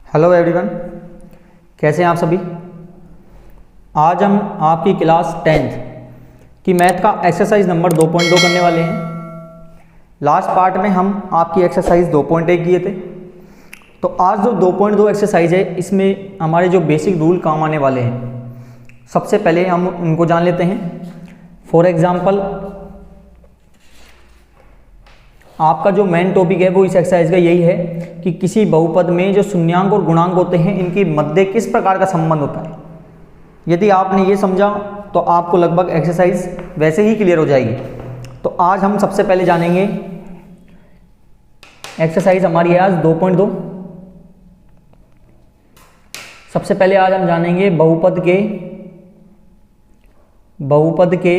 Hello everyone, कैसे हैं आप सभी। आज हम आपकी क्लास 10th की मैथ का एक्सरसाइज नंबर 2.2 करने वाले हैं। लास्ट पार्ट में हम आपकी एक्सरसाइज 2.1 किए थे। तो आज जो 2.2 एक्सरसाइज है इसमें हमारे जो बेसिक रूल काम आने वाले हैं, सबसे पहले हम उनको जान लेते हैं। फॉर एग्जाम्पल आपका जो मेन टॉपिक है वो इस एक्सरसाइज का यही है कि किसी बहुपद में जो शून्यांक और गुणांक होते हैं इनके मध्य किस प्रकार का संबंध होता है। यदि आपने ये समझा तो आपको लगभग एक्सरसाइज वैसे ही क्लियर हो जाएगी। तो आज हम सबसे पहले जानेंगे एक्सरसाइज हमारी है आज 2.2। सबसे पहले आज हम जानेंगे बहुपद के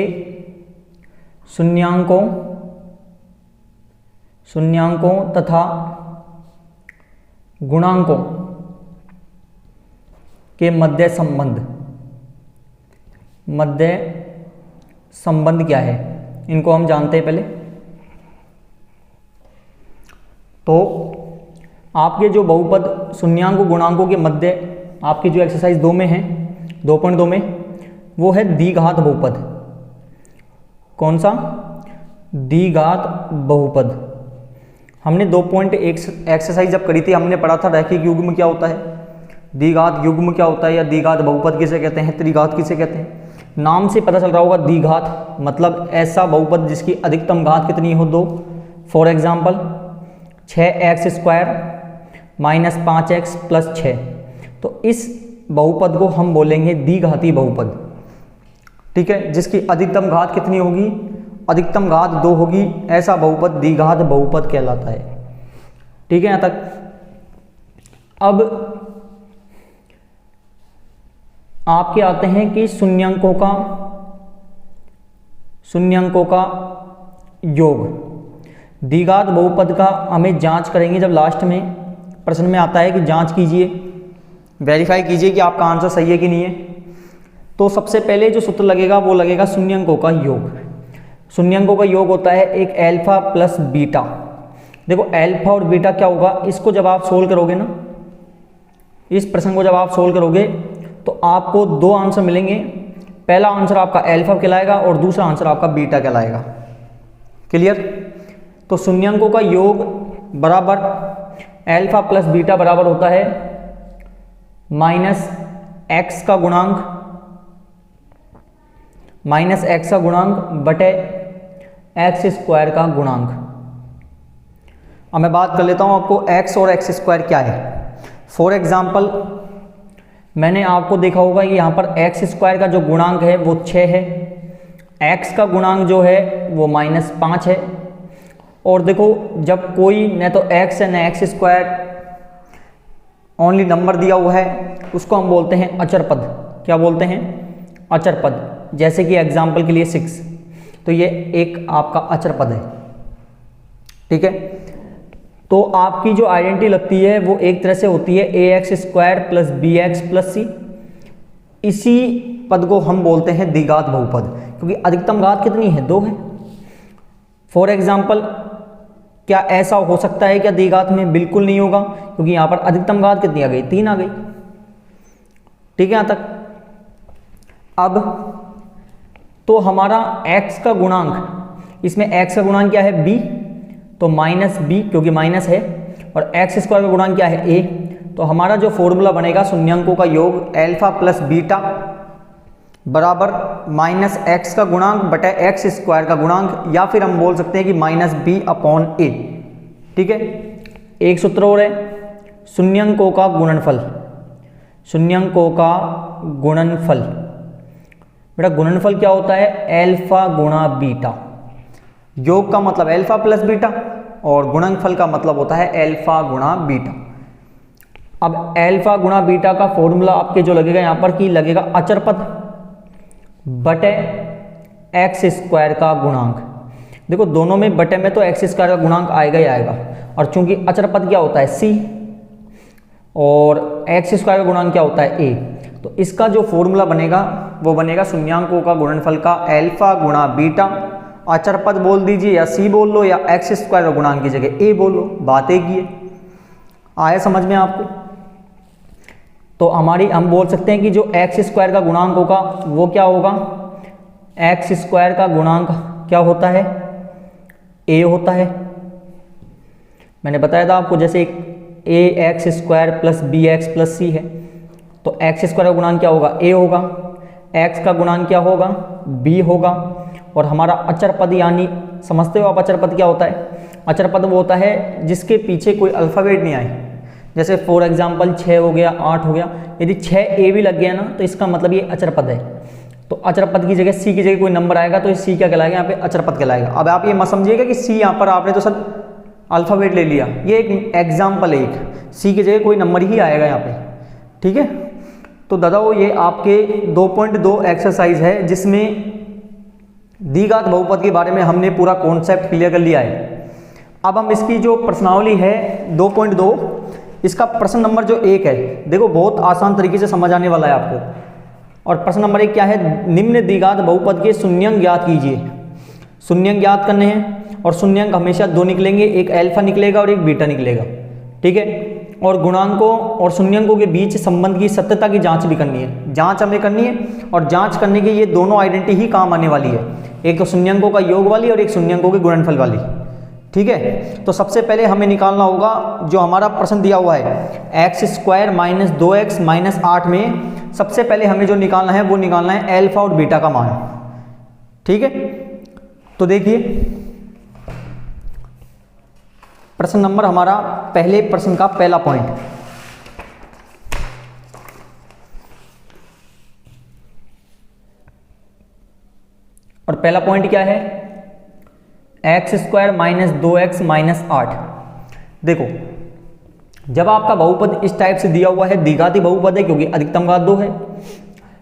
शून्यांकों तथा गुणांकों के मध्य संबंध क्या है, इनको हम जानते हैं पहले। तो आपके जो बहुपद शून्यांक गुणांकों के मध्य आपकी जो एक्सरसाइज 2 में है 2.2 में वो है द्विघात बहुपद। कौन सा? द्विघात बहुपद। हमने 2.1 एक्सरसाइज जब करी थी हमने पढ़ा था रैखिक युग्म क्या होता है, द्विघात युग्म क्या होता है, या द्विघात बहुपद किसे कहते हैं, त्रिघात किसे कहते हैं। नाम से पता चल रहा होगा द्विघात मतलब ऐसा बहुपद जिसकी अधिकतम घात कितनी हो 2। For example 6x² - 5x + 6। तो इस बहुपद को हम बोलेंगे द्विघाती बहुपद। ठीक है, जिसकी अधिकतम घात कितनी होगी, अधिकतम घात 2 होगी। ऐसा बहुपद द्विघात बहुपद कहलाता है। ठीक है, यहां तक। अब आपके आते हैं कि शून्यांकों का योग। द्विघात बहुपद का हमें जांच करेंगे जब लास्ट में प्रश्न में आता है कि जांच कीजिए, वेरीफाई कीजिए कि आपका आंसर सही है कि नहीं है। तो सबसे पहले जो सूत्र लगेगा वो लगेगा शून्यांकों का योग। शून्यांकों का योग होता है एक अल्फा प्लस बीटा। देखो अल्फा और बीटा क्या होगा, इसको जब आप सोल्व करोगे ना, इस प्रश्न को जब आप सोल्व करोगे तो आपको 2 आंसर मिलेंगे। पहला आंसर आपका अल्फा कहलाएगा और दूसरा आंसर आपका बीटा कहलाएगा। क्लियर? तो शून्यांकों का योग बराबर अल्फा प्लस बीटा बराबर होता है -x का गुणांक बटे x² का गुणांक। अब मैं बात कर लेता हूं आपको x और x² क्या है। फॉर एग्जाम्पल मैंने आपको देखा होगा कि यहाँ पर x² का जो गुणांक है वो 6 है, x का गुणांक जो है वो -5 है। और देखो जब कोई न तो x है न x² ओनली नंबर दिया हुआ है उसको हम बोलते हैं अचर पद। क्या बोलते हैं? अचर पद। जैसे कि एग्जाम्पल के लिए 6, तो ये एक आपका अचर पद है। ठीक है, तो आपकी जो आइडेंटिटी लगती है वो एक तरह से होती है ax² + bx + c। इसी पद को हम बोलते हैं द्विघात बहुपद, क्योंकि अधिकतम घात कितनी है? 2 है। फॉर एग्जाम्पल क्या ऐसा हो सकता है क्या द्विघात में? बिल्कुल नहीं होगा, क्योंकि यहां पर अधिकतम घात कितनी आ गई? 3 आ गई। ठीक है, यहां तक। अब तो हमारा x का गुणांक, इसमें x का गुणांक क्या है? b, तो -b क्योंकि माइनस है, और x² का गुणांक क्या है? a। तो हमारा जो फॉर्मूला बनेगा शून्यांकों का योग अल्फा प्लस बीटा बराबर -x का गुणांक बटे x² का गुणांक, या फिर हम बोल सकते हैं कि -b/a। ठीक है, एक सूत्र और है शून्यांकों का गुणनफल। शून्यांकों का गुणनफल, बेटा गुणनफल क्या होता है? अल्फा गुणा बीटा। योग का मतलब अल्फा प्लस बीटा और गुणनफल का मतलब होता है अल्फा गुणा बीटा। अब अल्फा गुणा बीटा का फॉर्मूला आपके जो लगेगा यहां पर कि लगेगा अचर पद बटे x² का गुणांक। देखो दोनों में बटे में तो x² का गुणांक आएगा ही आएगा, और चूंकि अचर पद क्या होता है? c, और x² का गुणांक क्या होता है? a। तो इसका जो फॉर्मूला बनेगा वो बनेगा शून्यांकों का गुणनफल का अल्फा गुणा बीटा। अचर पद बोल दीजिए या c बोल लो, या x² का गुणांक की जगह a बोल लो, बात एक ही है। आया समझ में आपको? तो हम बोल सकते हैं कि जो एक्स स्क्वायर का गुणांक होगा वो क्या होगा, एक्स स्क्वायर का गुणांक क्या होता है, ए होता है। मैंने बताया था आपको, जैसे a x square plus b x plus c है, तो एक्स स्क्वायर का गुणांक क्या होगा, ए होगा, एक्स का गुणांक क्या होगा, बी होगा, और हमारा अचर पद, यानी समझते हो आप अचर पद क्या होता है, अचर पद वो होता है जिसके पीछे कोई अल्फ़ाबेट नहीं आए। जैसे फॉर एग्जांपल 6 हो गया, 8 हो गया, यदि 6 भी लग गया ना तो इसका मतलब ये अचर पद है। तो अचर पद की जगह सी की जगह कोई नंबर आएगा तो सी क्या कहलाएगा, यहाँ पे अचर पद कहलाएगा। अब आप ये मत समझिएगा कि सी यहाँ पर आपने तो सर अल्फ़ाबेट ले लिया, ये एक एग्जाम्पल है, एक सी की जगह कोई नंबर ही आएगा यहाँ पे, ठीक है। तो दादा वो ये आपके 2.2 एक्सरसाइज है जिसमें द्विघात बहुपद के बारे में हमने पूरा कॉन्सेप्ट क्लियर कर लिया है। अब हम इसकी जो प्रश्नावली है 2.2, इसका प्रश्न नंबर जो 1 है, देखो बहुत आसान तरीके से समझ आने वाला है आपको। और प्रश्न नंबर 1 क्या है, निम्न द्विघात बहुपद के शून्यंक ज्ञात कीजिए। शून्यंक ज्ञात करने हैं और शून्यंक हमेशा 2 निकलेंगे, एक अल्फा निकलेगा और एक बीटा निकलेगा, ठीक है। और गुणांकों और शून्यंकों के बीच संबंध की सत्यता की जांच भी करनी है, जांच हमें करनी है। और जांच करने के ये दोनों आइडेंटिटी ही काम आने वाली है, एक तो शून्यंकों का योग वाली और एक शून्यंकों के गुणनफल वाली, ठीक है। तो सबसे पहले हमें निकालना होगा जो हमारा प्रश्न दिया हुआ है x square minus 2x minus 8 में सबसे पहले हमें जो निकालना है वो निकालना है अल्फा और बीटा का मान, ठीक है। तो देखिए प्रश्न नंबर हमारा पहले प्रश्न का पहला पॉइंट, और पहला पॉइंट क्या है, x square minus 2x minus 8। देखो जब आपका बहुपद इस टाइप से दिया हुआ है, द्विघाती बहुपद है क्योंकि अधिकतम घात 2 है,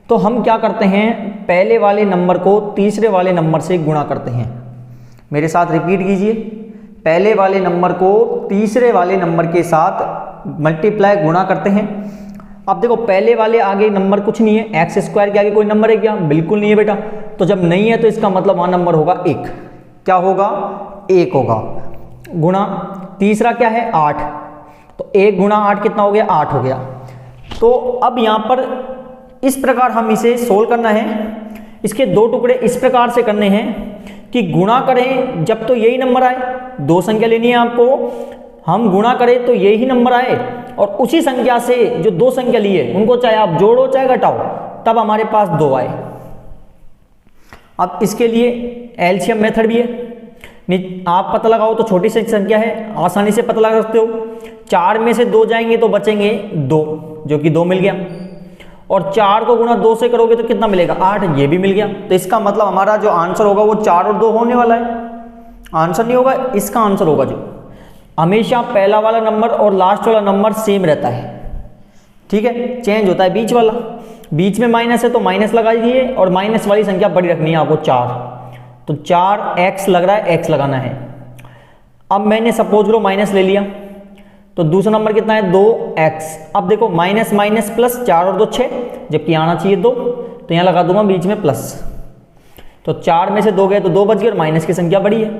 तो हम क्या करते हैं, पहले वाले नंबर को तीसरे वाले नंबर से गुणा करते हैं। मेरे साथ रिपीट कीजिए, पहले वाले नंबर को तीसरे वाले नंबर के साथ मल्टीप्लाई गुणा करते हैं। अब देखो पहले वाले आगे नंबर कुछ नहीं है, एक्स स्क्वायर के आगे कोई नंबर है क्या, बिल्कुल नहीं है बेटा। तो जब नहीं है तो इसका मतलब वहाँ नंबर होगा 1, क्या होगा, 1 होगा। गुणा तीसरा क्या है 8, तो 1 गुणा 8 कितना हो गया, 8 हो गया। तो अब यहाँ पर इस प्रकार हम इसे सोल्व करना है, इसके 2 टुकड़े इस प्रकार से करने हैं कि गुणा करें जब तो यही नंबर आए, 2 संख्या लेनी है आपको, हम गुणा करें तो यही नंबर आए, और उसी संख्या से जो 2 संख्या ली है उनको चाहे आप जोड़ो चाहे घटाओ, तब हमारे पास 2 आए। अब इसके लिए एलसीएम मेथड भी है, आप पता लगाओ तो छोटी सी संख्या है, आसानी से पता लगा सकते हो। 4 में से 2 जाएंगे तो बचेंगे 2, जो कि 2 मिल गया, और 4 को गुणा 2 से करोगे तो कितना मिलेगा, 8, ये भी मिल गया। तो इसका मतलब हमारा जो आंसर होगा वो 4 और 2 होने वाला है, आंसर नहीं होगा, इसका आंसर होगा जो हमेशा पहला वाला नंबर और लास्ट वाला नंबर सेम रहता है, ठीक है, चेंज होता है बीच वाला, बीच में माइनस है तो माइनस लगा दीजिए, और माइनस वाली संख्या बड़ी रखनी है आपको 4, तो 4x लग रहा है, x लगाना है। अब मैंने सपोज करो माइनस ले लिया, तो दूसरा नंबर कितना है 2x। अब देखो माइनस माइनस प्लस, 4 और 2 6, जबकि आना चाहिए 2, तो यहाँ लगा दूंगा बीच में प्लस, तो 4 में से 2 गए तो 2 बच गए, और माइनस की संख्या बड़ी है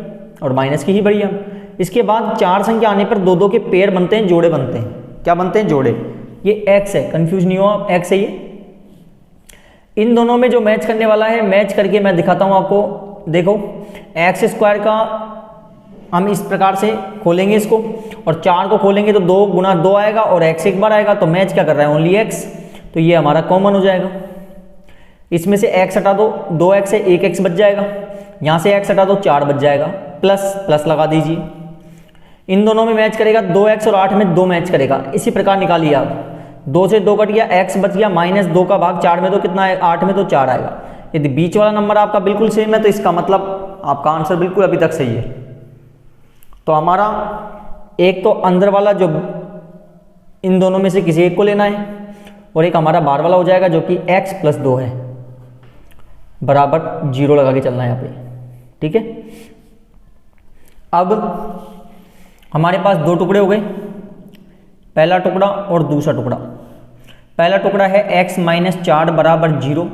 और माइनस की ही बड़ी है। इसके बाद 4 संख्या आने पर 2 के पेयर बनते हैं, जोड़े बनते हैं, क्या बनते हैं, जोड़े। ये x है, कंफ्यूज नहीं हो आप, x है ये। इन दोनों में जो मैच करने वाला है, मैच करके मैं दिखाता हूँ आपको। देखो एक्स स्क्वायर का हम इस प्रकार से खोलेंगे इसको, और 4 को खोलेंगे तो 2 गुणा 2 आएगा और x एक बार आएगा, तो मैच क्या कर रहा है, ओनली x, तो ये हमारा कॉमन हो जाएगा। इसमें से x हटा दो, 2x है, 1x बच जाएगा, यहाँ से x हटा दो, 4 बच जाएगा, प्लस प्लस लगा दीजिए। इन दोनों में मैच करेगा, 2x और 8 में 2 मैच करेगा, इसी प्रकार निकालिए आप। 2 से 2 कट गया, x बच गया, माइनस 2 का भाग 4 में तो कितना है, 8 में तो 4 आएगा। यदि बीच वाला नंबर आपका बिल्कुल सेम है तो इसका मतलब आपका आंसर बिल्कुल अभी तक सही है। तो हमारा एक तो अंदर वाला जो इन दोनों में से किसी एक को लेना है, और एक हमारा बाहर वाला हो जाएगा जो कि x + 2 है, बराबर 0 लगा के चलना है यहाँ पे, ठीक है। अब हमारे पास 2 टुकड़े हो गए, पहला टुकड़ा और दूसरा टुकड़ा। पहला टुकड़ा है x - 4 बराबर 0,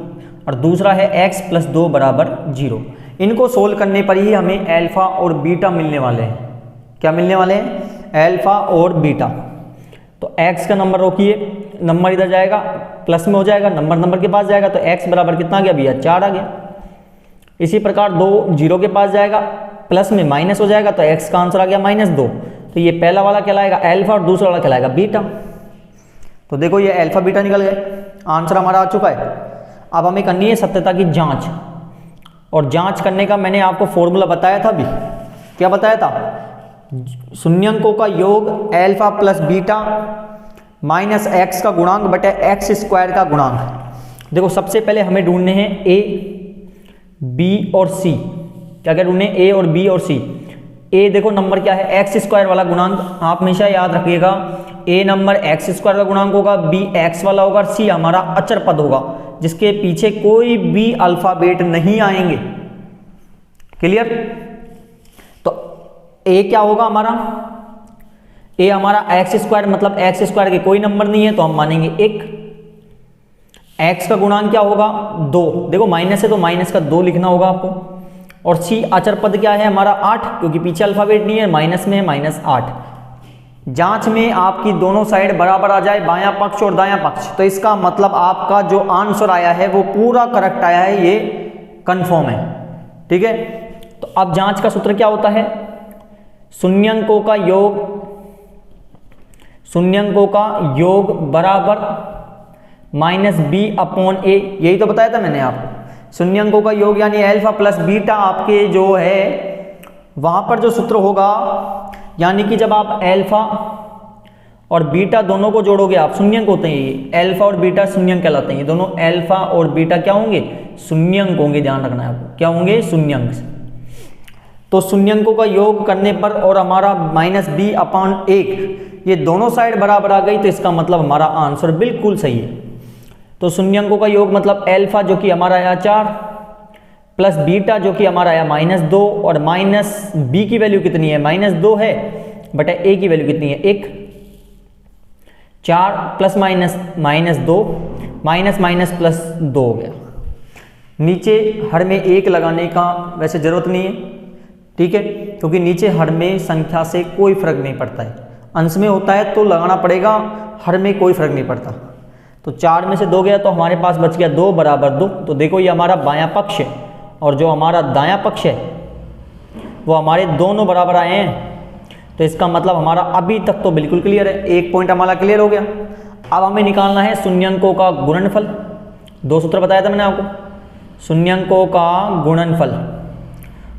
और दूसरा है x + 2 बराबर 0। इनको सोल्व करने पर ही हमें अल्फा और बीटा मिलने वाले हैं। क्या मिलने वाले हैं, अल्फा और बीटा। तो x का नंबर रोकिए, नंबर इधर जाएगा प्लस में हो जाएगा, नंबर के पास जाएगा, तो x बराबर कितना आ गया भैया 4 आ गया। इसी प्रकार 2 0 के पास जाएगा, प्लस में माइनस हो जाएगा, तो x का आंसर आ गया -2। तो ये पहला वाला कहलाएगा अल्फा और दूसरा वाला कहलाएगा बीटा। तो देखो ये अल्फा बीटा निकल गए, आंसर हमारा आ चुका है। अब हमें करनी है सत्यता की जांच, और जांच करने का मैंने आपको फॉर्मूला बताया था अभी। क्या बताया था? शून्यंकों का योग alpha plus beta minus x का गुणांक बटे एक्स स्क्वायर का गुणांक। देखो सबसे पहले हमें ढूंढने हैं ए, बी और सी। क्या क्या ढूंढने? ए और बी और सी। ए देखो नंबर क्या है, एक्स स्क्वायर वाला गुणांक, आप हमेशा याद रखिएगा। ए नंबर एक्स स्क्वायर का गुणांक होगा, बी एक्स वाला होगा, सी हमारा अचर पद होगा जिसके पीछे कोई भी अल्फाबेट नहीं आएंगे। क्लियर? तो ए क्या होगा हमारा? ए हमारा एक्स स्क्वायर, मतलब एक्स स्क्वायर के कोई नंबर नहीं है तो हम मानेंगे 1। एक्स का गुणांक क्या होगा? 2। देखो माइनस है तो माइनस का 2 लिखना होगा आपको। और सी अचर पद क्या है हमारा 8, क्योंकि पीछे अल्फाबेट नहीं है, माइनस में है -8। जांच में आपकी दोनों साइड बराबर आ जाए, बायां पक्ष और दायां पक्ष, तो इसका मतलब आपका जो आंसर आया है वो पूरा करेक्ट आया है, ये कंफर्म है। ठीक है, तो अब जांच का सूत्र क्या होता है? शून्यंकों का योग बराबर -b/a। यही तो बताया था मैंने आपको। शून्यंकों का योग यानी अल्फा प्लस बीटा आपके जो है वहां पर जो सूत्र होगा, यानी कि जब आप अल्फा और बीटा दोनों को जोड़ोगे, आप शून्यंक होते हैं ये, अल्फा और बीटा शून्यंक कहलाते हैं। ये दोनों अल्फा और बीटा क्या होंगे? शून्यंक होंगे, ध्यान रखना है आपको। क्या होंगे? शून्यंक। तो शून्यंकों का योग करने पर और हमारा -b/1, ये दोनों साइड बराबर आ गई, तो इसका मतलब हमारा आंसर बिल्कुल सही है। तो शून्यंकों का योग मतलब अल्फा जो कि हमारा आया 4 प्लस बीटा जो कि हमारा आया -2, और माइनस बी की वैल्यू कितनी है? -2 है, बटा ए की वैल्यू कितनी है? 1। 4 plus minus -2, minus minus plus 2 हो गया। नीचे हर में 1 लगाने का वैसे जरूरत नहीं है, ठीक है, क्योंकि नीचे हर में संख्या से कोई फर्क नहीं पड़ता है। अंश में होता है तो लगाना पड़ेगा, हर में कोई फर्क नहीं पड़ता। तो 4 में से 2 गया तो हमारे पास बच गया 2 बराबर 2। तो देखो ये हमारा बायां पक्ष है और जो हमारा दायां पक्ष है वो हमारे दोनों बराबर आए हैं। तो इसका मतलब हमारा अभी तक तो बिल्कुल क्लियर है, 1 पॉइंट हमारा क्लियर हो गया। अब हमें निकालना है शून्यंकों का गुणनफल। 2 सूत्र बताया था मैंने आपको, शून्यंकों का गुणनफल।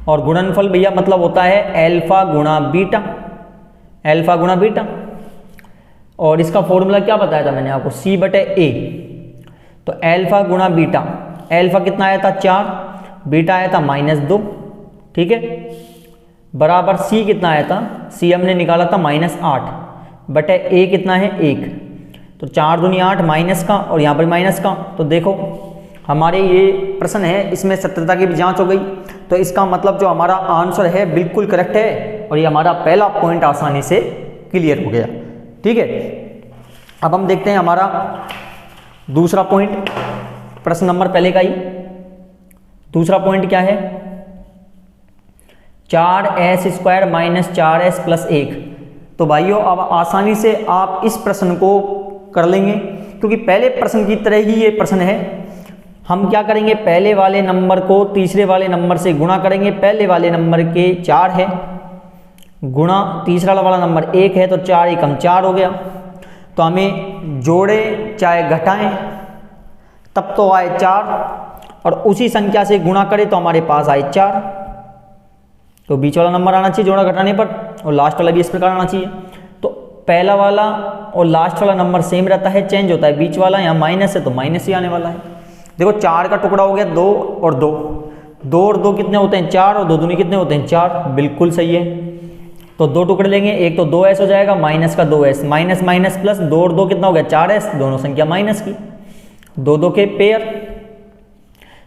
और गुणनफल भैया मतलब होता है अल्फा गुणा बीटा, अल्फा गुणा बीटा। और इसका फॉर्मूला क्या बताया था मैंने आपको? c/a। तो अल्फा गुणा बीटा, अल्फा कितना आया था 4, बीटा आया था -2, ठीक है, बराबर c कितना आया था? c हमने निकाला था -8 बटे a कितना है 1। तो 4 दूनी 8 माइनस का और यहाँ पर माइनस का। तो देखो हमारे ये प्रश्न है, इसमें सत्यता की भी जांच हो गई। तो इसका मतलब जो हमारा आंसर है बिल्कुल करेक्ट है और ये हमारा पहला पॉइंट आसानी से क्लियर हो गया। ठीक है, अब हम देखते हैं हमारा दूसरा पॉइंट, प्रश्न नंबर पहले का ही। दूसरा पॉइंट क्या है? 4s² - 4s + 1। तो भाइयों अब आसानी से आप इस प्रश्न को कर लेंगे, क्योंकि पहले प्रश्न की तरह ही ये प्रश्न है। हम क्या करेंगे? पहले वाले नंबर को तीसरे वाले नंबर से गुणा करेंगे। पहले वाले नंबर के 4 है, गुणा तीसरा वाला नंबर 1 है, तो 4 × 4 हो गया। तो हमें जोड़े चाहे घटाएं तब तो आए 4, और उसी संख्या से गुणा करें तो हमारे पास आए 4। तो बीच वाला नंबर आना चाहिए जोड़ा घटाने पर, और लास्ट वाला भी इस प्रकार आना चाहिए। तो पहला वाला और लास्ट वाला नंबर सेम रहता है, चेंज होता है बीच वाला। यहाँ माइनस है तो माइनस ही आने वाला है। देखो 4 का टुकड़ा हो गया 2 और 2, 2 और 2 कितने होते हैं? 4, और 2 दूनी कितने होते हैं? 4। बिल्कुल सही है। तो 2 टुकड़े लेंगे, एक तो 2s हो जाएगा, माइनस का 2s, माइनस माइनस प्लस 2 और 2 कितना हो गया? 4s, दोनों संख्या माइनस की, 2 2 के पेयर।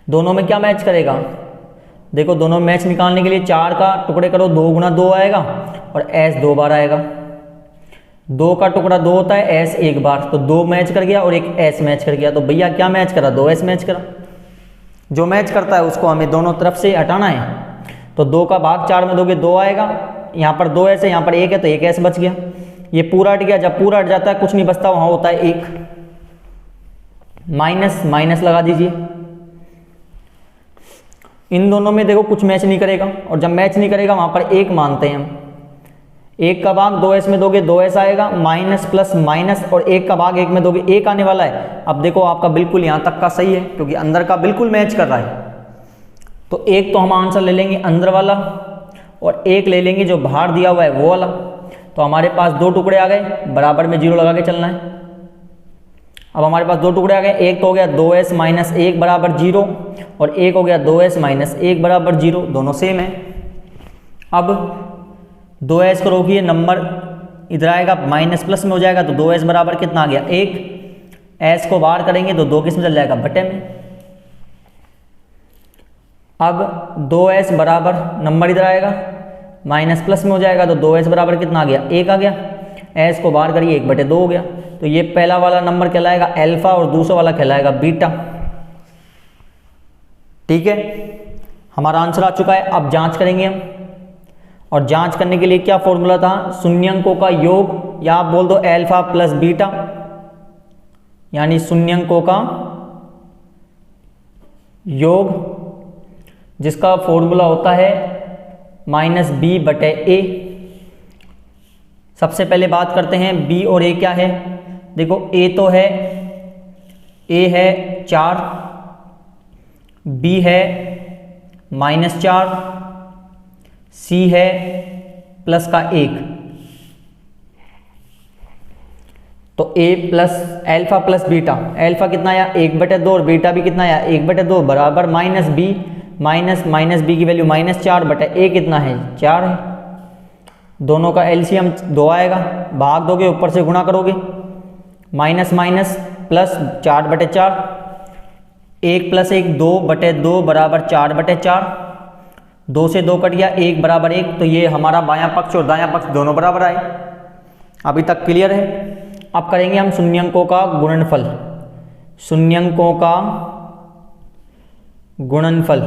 दोनों में क्या मैच करेगा? देखो दोनों मैच निकालने के लिए 4 का टुकड़े करो, 2 × 2 आएगा और s 2 बार आएगा। 2 का टुकड़ा 2 होता है, s 1 बार, तो 2 मैच कर गया और एक s मैच कर गया। तो भैया क्या मैच करा? 2s मैच करा। जो मैच करता है उसको हमें दोनों तरफ से हटाना है। तो 2 का भाग 4 में दोगे 2 आएगा, यहाँ पर 2s है, यहाँ पर 1 है, तो 1s बच गया। ये पूरा हट गया। जब पूरा हट जाता है कुछ नहीं बचता, वहाँ होता है 1। माइनस माइनस लगा दीजिए। इन दोनों में देखो कुछ मैच नहीं करेगा, और जब मैच नहीं करेगा वहाँ पर एक मानते हैं हम। एक का भाग 2s में दोगे 2s आएगा, माइनस प्लस माइनस, और एक का भाग एक में दोगे एक आने वाला है। अब देखो आपका बिल्कुल यहाँ तक का सही है, क्योंकि अंदर का बिल्कुल मैच कर रहा है। तो एक तो हम आंसर ले लेंगे अंदर वाला, और एक ले लेंगे जो बाहर दिया हुआ है वो वाला। तो हमारे पास दो टुकड़े आ गए, बराबर में जीरो लगा के चलना है। अब हमारे पास दो टुकड़े आ गए, एक तो हो गया 2s माइनस 1 बराबर 0, और एक हो गया 2s माइनस 1 बराबर 0, दोनों सेम है। अब 2s को रोकिए, नंबर इधर आएगा माइनस प्लस में हो जाएगा, तो 2s बराबर कितना आ गया 1। s को बाहर करेंगे तो 2 किस में चल जाएगा, बटे में। अब 2s बराबर नंबर इधर आएगा, माइनस प्लस में हो जाएगा, तो 2s बराबर कितना आ गया 1 आ गया। s को बाहर करिए 1/2 हो गया। तो ये पहला वाला नंबर कहलाएगा अल्फा और दूसरा वाला कहलाएगा बीटा। ठीक है, हमारा आंसर आ चुका है। अब जांच करेंगे हम, और जांच करने के लिए क्या फॉर्मूला था, शून्यंकों का योग, या आप बोल दो अल्फा प्लस बीटा, यानी शून्यंकों का योग, जिसका फॉर्मूला होता है -b/a। सबसे पहले बात करते हैं b और a क्या है। देखो a तो है, a है 4, b है -4, c है प्लस का 1। तो a plus alpha plus beta, alpha कितना आया 1/2, और बीटा भी कितना आया 1/2, बराबर -b, माइनस b की वैल्यू -4/a कितना है 4 है। दोनों का एलसीएम 2 आएगा, भाग दोगे ऊपर से गुणा करोगे, माइनस माइनस प्लस 4/4, 1 + 1 2/2 बराबर 4/4, 2 से 2 कट गया, 1 बराबर 1। तो ये हमारा बायां पक्ष और दायां पक्ष दोनों बराबर आए। अभी तक क्लियर है। अब करेंगे हम शून्यंकों का गुणनफल। शून्यंकों का गुणनफल,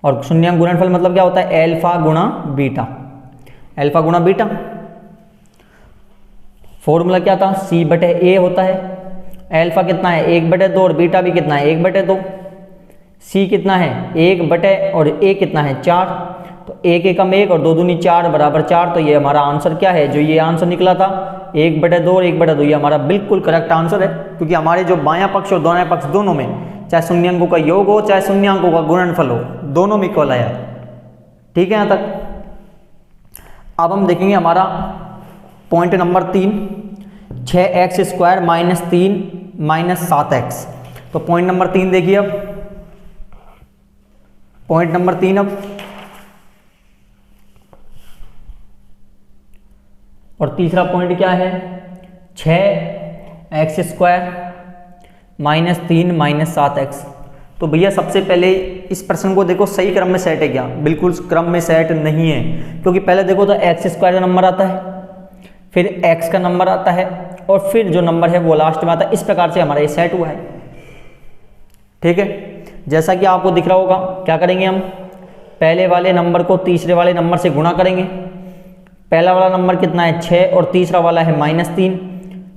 और शून्यंक गुणनफल मतलब क्या होता है, अल्फा गुणा बीटा। अल्फा गुणा बीटा फॉर्मूला क्या था, c/a होता है। अल्फा कितना है 1/2, और बीटा भी कितना है 1/2। c कितना है 1/, और a कितना है 4। तो 1 एकम 1 और 2 दूनी 4 बराबर 4। तो ये हमारा आंसर क्या है, जो ये आंसर निकला था 1/2 और 1/2, ये हमारा बिल्कुल करेक्ट आंसर है। क्योंकि हमारे जो बायां पक्ष और दायां पक्ष दोनों में, चाहे शून्यंकों का योग हो चाहे शून्यंकों का गुणनफल हो, दोनों में इक्वल आया। ठीक है यहाँ तक। अब हम देखेंगे हमारा पॉइंट नंबर 3, 6x² - 3 - 7x। तो पॉइंट नंबर 3 देखिए। अब पॉइंट नंबर 3, अब और तीसरा पॉइंट क्या है, 6x² - 3 - 7x। तो भैया सबसे पहले इस प्रश्न को देखो सही क्रम में सेट है क्या, बिल्कुल क्रम में सेट नहीं है। क्योंकि पहले देखो तो x² का नंबर आता है, फिर x का नंबर आता है, और फिर जो नंबर है वो लास्ट में आता है। इस प्रकार से हमारा ये सेट हुआ है। ठीक है, जैसा कि आपको दिख रहा होगा, क्या करेंगे हम, पहले वाले नंबर को तीसरे वाले नंबर से गुणा करेंगे। पहला वाला नंबर कितना है 6, और तीसरा वाला है -3।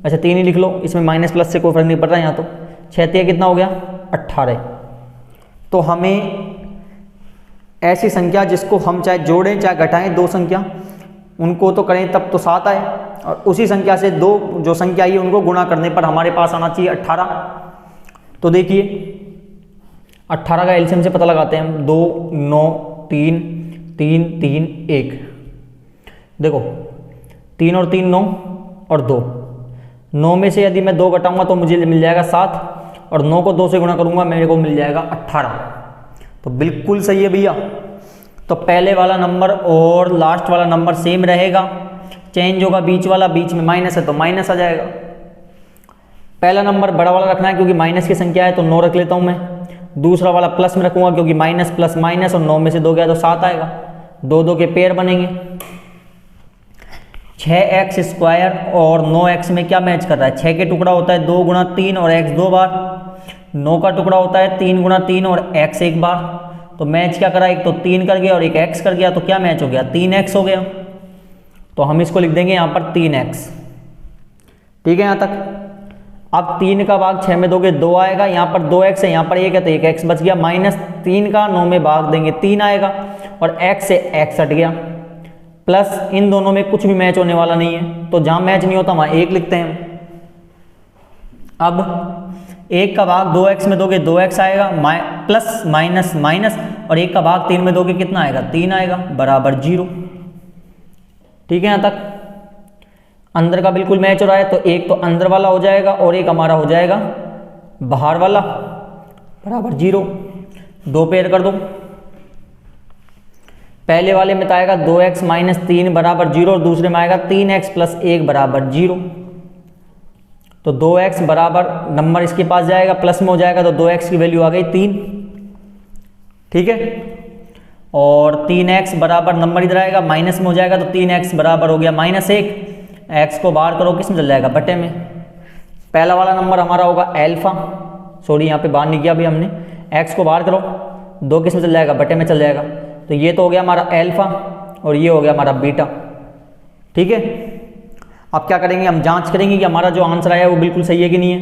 अच्छा 3 ही लिख लो, इसमें माइनस प्लस से कोई फर्क नहीं पड़ रहा है यहाँ। तो 6 कितना हो गया 18। तो हमें ऐसी संख्या जिसको हम चाहे जोड़ें चाहे घटाएं, दो संख्या उनको तो करें तब तो 7 आए, और उसी संख्या से दो जो संख्या आई है उनको गुणा करने पर हमारे पास आना चाहिए 18। तो देखिए 18 का एलसीएम से पता लगाते हैं हम, 2 9 3 3 3 1। देखो 3 और 3 9 और 2, 9 में से यदि मैं 2 घटाऊंगा तो मुझे मिल जाएगा 7, और 9 को 2 से गुणा करूंगा मेरे को मिल जाएगा 18। तो बिल्कुल सही है भैया। तो पहले वाला नंबर और लास्ट वाला नंबर सेम रहेगा, चेंज होगा बीच वाला, बीच में माइनस है तो माइनस आ जाएगा। पहला नंबर बड़ा वाला रखना है क्योंकि माइनस की संख्या है तो 9 रख लेता हूं मैं। दूसरा वाला प्लस में रखूंगा क्योंकि माइनस प्लस माइनस, और 9 में से 2 गया तो 7 आएगा। 2 2 के पेयर बनेंगे। 6x² और 9x में क्या मैच कर रहा है, 6 के टुकड़ा होता है 2 × 3 और x 2 बार, 9 का टुकड़ा होता है 3 × 3 और x 1 बार। तो मैच क्या करा, एक तो 3 कर गया और एक x कर गया, तो क्या मैच हो गया 3x हो गया। तो हम इसको लिख देंगे यहाँ पर 3x। ठीक है यहाँ तक। अब 3 का भाग 6 में दोगे 2 आएगा, यहाँ पर 2x है, यहाँ पर 1 है तो 1x बच गया, -3 का 9 में भाग देंगे 3 आएगा और x से x हट गया, प्लस इन दोनों में कुछ भी मैच होने वाला नहीं है, तो जहाँ मैच नहीं होता वहाँ 1 लिखते हैं। अब 1 का भाग 2x में दोगे 2x आएगा, प्लस माइनस माइनस, और 1 का भाग 3 में दोगे कितना आएगा 3 आएगा, बराबर 0। ठीक है, यहाँ तक अंदर का बिल्कुल मैच हो रहा है, तो एक तो अंदर वाला हो जाएगा और एक हमारा हो जाएगा बाहर वाला, बराबर 0। 2 पेयर कर दो, पहले वाले में तो आएगा 2x माइनस 3 बराबर 0 और दूसरे में आएगा 3x प्लस 1 बराबर 0। तो 2x बराबर नंबर इसके पास जाएगा, प्लस में हो जाएगा, तो 2x की वैल्यू आ गई 3। ठीक है, और 3x बराबर नंबर इधर आएगा, माइनस में हो जाएगा, तो 3x बराबर हो गया -1। x को बाहर करो, किस में चल जाएगा, बटे में। पहला वाला नंबर हमारा होगा अल्फा, सॉरी यहाँ पे बाहर नहीं किया अभी हमने, x को बाहर करो, 2 किस में चल जाएगा, बटे में चल जाएगा, तो ये तो हो गया हमारा अल्फा और ये हो गया हमारा बीटा। ठीक है, अब क्या करेंगे, हम जांच करेंगे कि हमारा जो आंसर आया है वो बिल्कुल सही है कि नहीं है।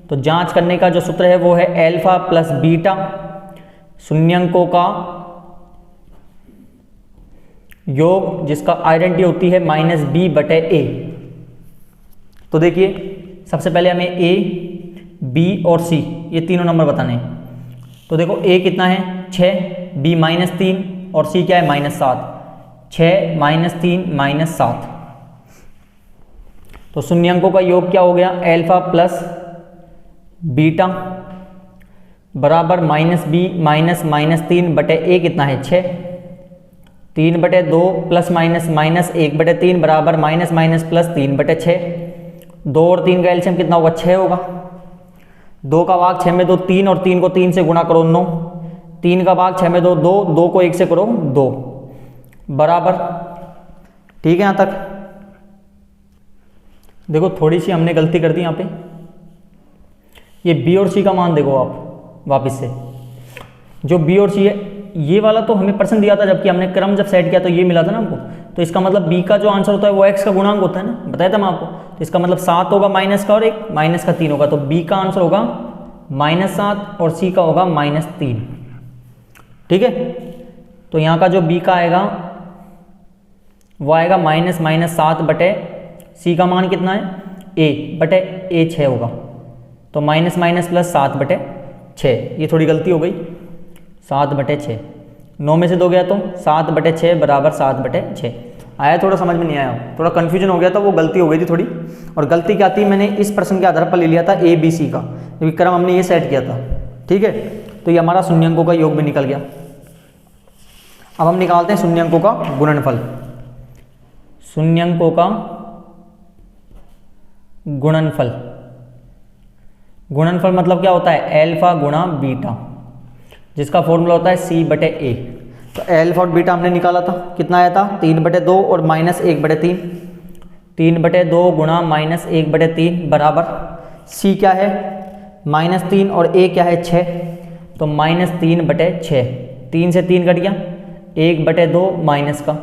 तो जांच करने का जो सूत्र है वो है अल्फा प्लस बीटा शून्यंकों का योग, जिसका आइडेंटिटी होती है -b/a। तो देखिए सबसे पहले हमें a, b और c ये तीनों नंबर बताने हैं। तो देखो a कितना है 6, b -3 और c क्या है -7। 6 -3 -7, तो शून्यंकों का योग क्या हो गया, अल्फा प्लस बीटा बराबर -b -3/a कितना है 6, 3/2 प्लस माइनस -1/3 बराबर माइनस प्लस 3/6। 2 और 3 का एलसीएम कितना होगा 6 होगा। 2 का भाग 6 में दो 3 और 3 को 3 से गुणा करो 9। 3 का भाग 6 में दो 2, 2 को 1 से करो 2 बराबर। ठीक है, यहाँ तक देखो थोड़ी सी हमने गलती कर दी यहाँ पे, ये बी और सी का मान देखो आप वापस से, जो बी और सी है ये वाला तो हमें % दिया था, जबकि हमने क्रम जब सेट किया तो ये मिला था ना हमको, तो इसका मतलब b का जो आंसर होता है वो x का गुणांक होता है ना, बताया था मैं आपको। तो इसका मतलब 7 होगा माइनस का और एक माइनस का 3 होगा, तो b का आंसर होगा -7 और c का होगा -3। ठीक है, तो यहाँ का जो b का आएगा वो आएगा -7 c का मान कितना है a 6 होगा, तो माइनस प्लस 7/6, ये थोड़ी गलती हो गई 7/6। 9 में से 2 गया तो 7/6 बराबर 7/6 आया। थोड़ा समझ में नहीं आया, थोड़ा कन्फ्यूजन हो गया था, वो गलती हो गई थी थोड़ी। और गलती क्या थी, मैंने इस प्रश्न के आधार पर ले लिया था ए बी सी का, क्योंकि क्रम हमने ये सेट किया था। ठीक है, तो ये हमारा शून्यंकों का योग भी निकल गया। अब हम निकालते हैं शून्यंकों का गुणनफल। शून्यंकों का गुणनफल, गुणनफल मतलब क्या होता है, अल्फा गुणा बीटा, जिसका फॉर्मूला होता है c/a। तो अल्फा और बीटा हमने निकाला था, कितना आया था 3/2 और -1/3। 3/2 गुणा -1/3 बराबर c क्या है -3 और a क्या है 6, तो -3/6। 3 से 3 कट गया, 1/2 माइनस का,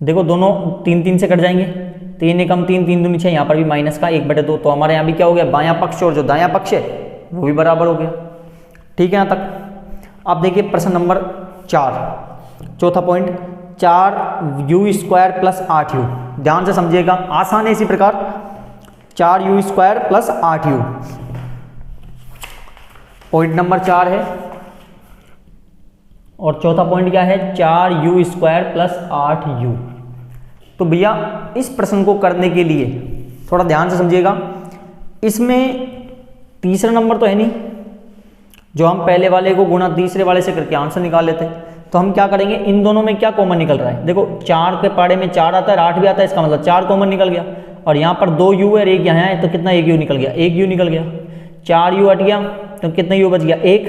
देखो दोनों 3 से कट जाएंगे, 3 एकम 3 3 दूनी 6, यहाँ पर भी माइनस का 1/2, तो हमारे यहाँ भी क्या हो गया, बायां पक्ष और जो दायां पक्ष है वो भी बराबर हो गया। ठीक है, यहाँ तक। अब देखिए प्रश्न नंबर 4, चौथा पॉइंट, 4u² प्लस 8u। ध्यान से समझिएगा, आसान है इसी प्रकार, 4u² plus 8u point number 4 है। और चौथा पॉइंट क्या है, 4u² प्लस 8u। तो भैया इस प्रश्न को करने के लिए थोड़ा ध्यान से समझिएगा, इसमें तीसरा नंबर तो है नहीं, जो हम पहले वाले को गुणा तीसरे वाले से करके आंसर निकाल लेते हैं। तो हम क्या करेंगे, इन दोनों में क्या कॉमन निकल रहा है, देखो 4 के पाड़े में 4 आता है, 8 भी आता है, इसका मतलब 4 कॉमन निकल गया। और यहाँ पर 2u है और 1 यहाँ है, तो कितना 1u निकल गया, 1u निकल गया। 4u हट गया तो कितना u बच गया 1,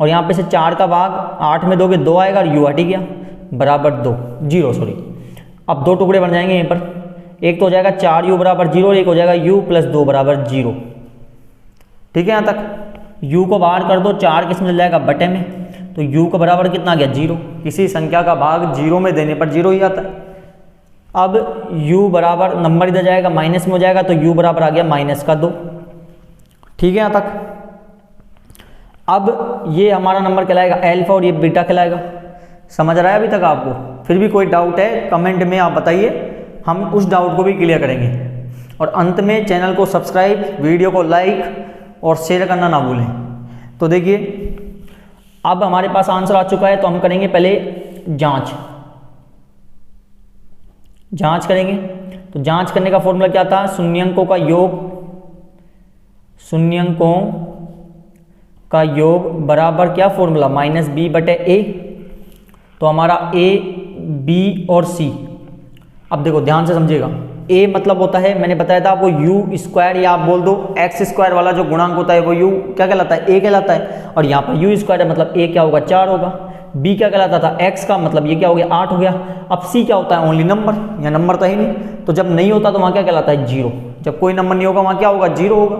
और यहाँ पे से 4 का भाग 8 में दोगे 2 आएगा और u हट गया बराबर 0 सॉरी। अब 2 टुकड़े बन जाएंगे यहाँ पर, एक तो हो जाएगा 4u बराबर 0 और एक हो जाएगा u + 2 बराबर 0। ठीक है, यहाँ तक u को बाहर कर दो, 4 किस में चल जाएगा, बटे में, तो u का बराबर कितना आ गया 0। किसी संख्या का भाग 0 में देने पर 0 ही आता है। अब u बराबर नंबर इधर जाएगा माइनस में हो जाएगा, तो u बराबर आ गया -2। ठीक है यहाँ तक। अब ये हमारा नंबर कहलाएगा अल्फा और ये बीटा कहलाएगा। समझ रहा है अभी तक आपको? फिर भी कोई डाउट है कमेंट में आप बताइए, हम उस डाउट को भी क्लियर करेंगे। और अंत में चैनल को सब्सक्राइब, वीडियो को लाइक और शेयर करना ना भूलें। तो देखिए अब हमारे पास आंसर आ चुका है, तो हम करेंगे पहले जांच करेंगे। तो जांच करने का फॉर्मूला क्या था? शून्यंकों का योग, शून्यंकों का योग बराबर क्या फॉर्मूला? माइनस बी बटे ए। तो हमारा ए, बी और सी। अब देखो ध्यान से समझिएगा, ए मतलब होता है, मैंने बताया था आपको, यू स्क्वायर, या आप बोल दो एक्स स्क्वायर वाला जो गुणांक होता है वो यू क्या कहलाता है? ए कहलाता है। और यहाँ पर यू स्क्वायर है मतलब ए क्या होगा? 4 होगा। बी क्या कहलाता था? एक्स का मतलब ये क्या हो गया? 8 हो गया। अब सी क्या होता है? ओनली नंबर, या नंबर था ही नहीं, तो जब नहीं होता तो वहाँ क्या कहलाता है? 0। जब कोई नंबर नहीं होगा वहाँ क्या होगा? 0 होगा।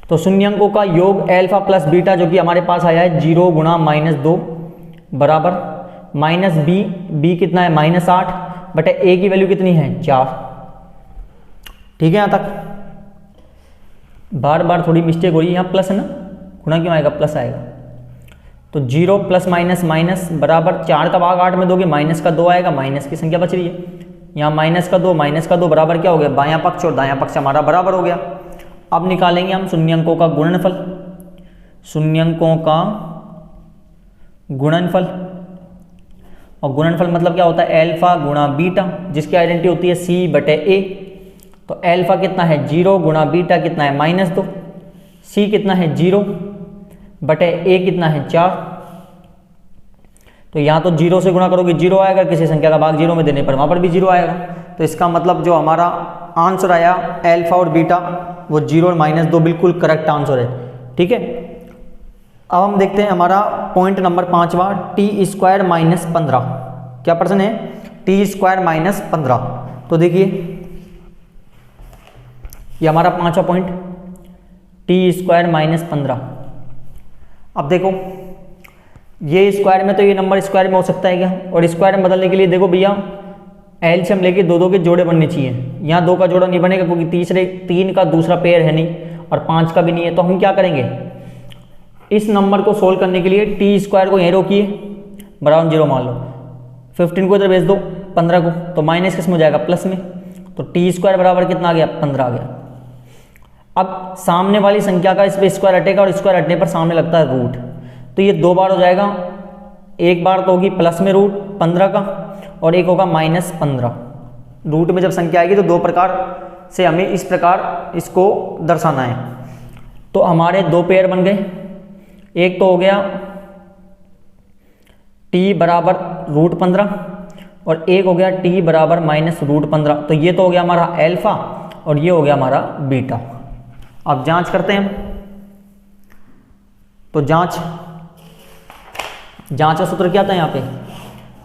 तो शून्यंकों का योग अल्फा प्लस बीटा जो कि हमारे पास आया है 0 गुणा -2 बराबर माइनस बी, बी कितना है? -8 बटे ए की वैल्यू कितनी है? 4। ठीक है यहाँ तक? बार बार थोड़ी मिस्टेक हो रही है, यहाँ प्लस है ना, गुणा क्यों आएगा? प्लस आएगा। तो 0 प्लस माइनस माइनस बराबर 4 का भाग 8 में दोगे माइनस का 2 आएगा, माइनस की संख्या बच रही है। यहाँ माइनस का 2 बराबर क्या हो गया? बायां पक्ष और दायां पक्ष हमारा बराबर हो गया। अब निकालेंगे हम शून्यंकों का गुणनफल। शून्यंकों का गुणनफल, और गुणनफल मतलब क्या होता है? अल्फा गुणा बीटा, जिसकी आइडेंटिटी होती है सी बटे ए। तो अल्फा कितना है? 0 गुणा बीटा कितना है? -2। सी कितना है? 0 बटे ए कितना है? 4। तो यहाँ तो 0 से गुणा करोगे 0 आएगा, किसी संख्या का भाग 0 में देने पर वहाँ पर भी 0 आएगा। तो इसका मतलब जो हमारा आंसर आया अल्फा और बीटा वो 0 और -2 बिल्कुल करेक्ट आंसर है। ठीक है, अब हम देखते हैं हमारा पॉइंट नंबर 5वां, t² - 15। क्या प्रश्न है? t² - 15। तो देखिए ये हमारा 5वां पॉइंट, t² - 15। अब देखो ये स्क्वायर में, तो ये नंबर स्क्वायर में हो सकता है क्या? और स्क्वायर में बदलने के लिए देखो भैया एलसीएम लेके 2 के जोड़े बनने चाहिए। यहाँ 2 का जोड़ा नहीं बनेगा क्योंकि 3 का दूसरा पेयर है नहीं, और 5 का भी नहीं है। तो हम क्या करेंगे, इस नंबर को सोल्व करने के लिए t² को यहीं रोकिए, बराबर 0 मान लो। 15 को इधर भेज दो, 15 को, तो माइनस किस में हो जाएगा? प्लस में। तो t² बराबर कितना आ गया? 15 आ गया। अब सामने वाली संख्या का इस पर स्क्वायर हटेगा, और स्क्वायर हटने पर सामने लगता है रूट। तो ये 2 बार हो जाएगा, एक बार तो होगी प्लस में रूट 15 का, और एक होगा -15। रूट में जब संख्या आएगी तो 2 प्रकार से हमें इस प्रकार इसको दर्शाना है। तो हमारे 2 पेयर बन गए। एक तो हो गया t बराबर √15, और एक हो गया t बराबर -√15। तो ये तो हो गया हमारा अल्फा, और ये हो गया हमारा बीटा। अब जांच करते हैं। तो जांच का सूत्र क्या था यहाँ पे?